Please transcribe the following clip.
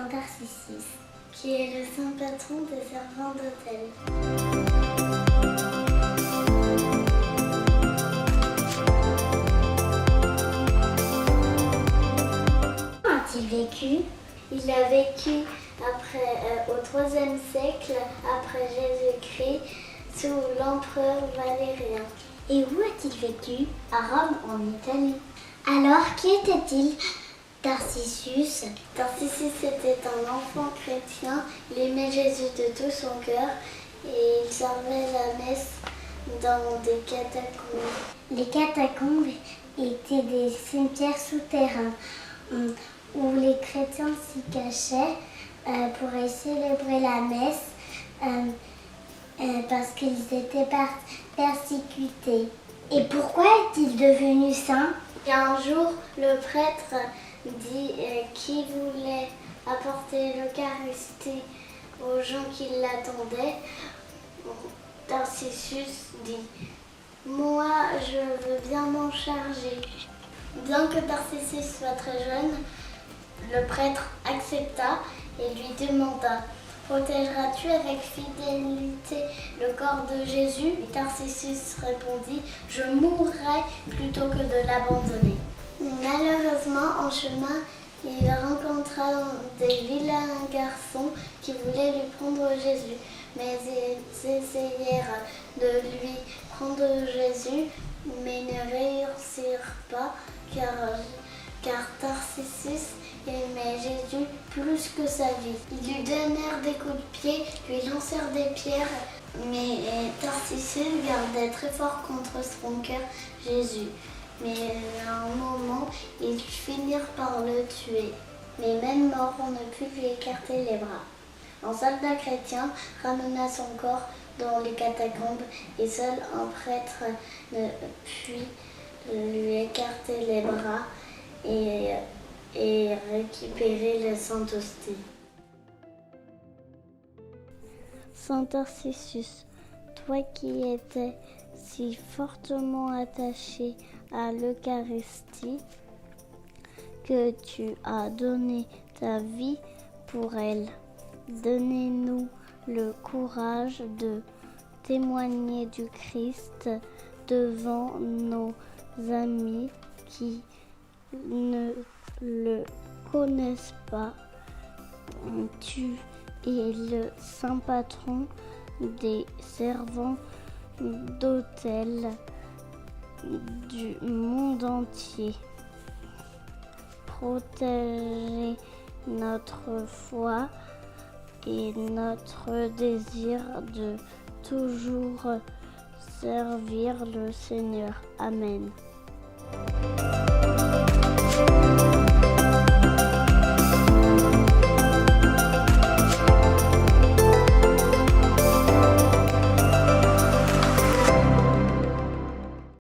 Saint Tarcissus, qui est le saint patron des servants d'autel. Comment a-t-il vécu? Il a vécu au IIIe siècle après Jésus-Christ sous l'empereur Valérien. Et où a-t-il vécu? À Rome, en Italie. Alors, qui était-il? Tarcissus. Tarcissus était un enfant chrétien, il aimait Jésus de tout son cœur et il servait la messe dans des catacombes. Les catacombes étaient des cimetières souterrains où les chrétiens s'y cachaient pour y célébrer la messe parce qu'ils étaient persécutés. Et pourquoi est-il devenu saint? Et un jour, le prêtre dit qu'il voulait apporter l'Eucharistie aux gens qui l'attendaient. Tarcissus dit « Moi, je veux bien m'en charger ». Bien que Tarcissus soit très jeune, le prêtre accepta et lui demanda « Protégeras-tu avec fidélité le corps de Jésus ?» Et Tarcissus répondit « Je mourrai plutôt que de l'abandonner ». Malheureusement, en chemin, il rencontra des vilains garçons qui voulaient lui prendre Jésus. Mais ils essayèrent de lui prendre Jésus, mais ne réussirent pas car Tarcissus aimait Jésus plus que sa vie. Ils lui donnèrent des coups de pied, lui lancèrent des pierres, mais Tarcissus gardait très fort contre son cœur Jésus. Mais à un moment, ils finirent par le tuer. Mais même mort, on ne put lui écarter les bras. Un soldat chrétien ramena son corps dans les catacombes et seul un prêtre ne put lui écarter les bras et récupérer le Saint-Hostie. Saint Tarcissus, toi qui étais si fortement attaché à l'Eucharistie, que tu as donné ta vie pour elle, donnez-nous le courage de témoigner du Christ devant nos amis qui ne le connaissent pas. Tu es le saint patron des servants d'autel du monde entier. Protégez notre foi et notre désir de toujours servir le Seigneur. Amen.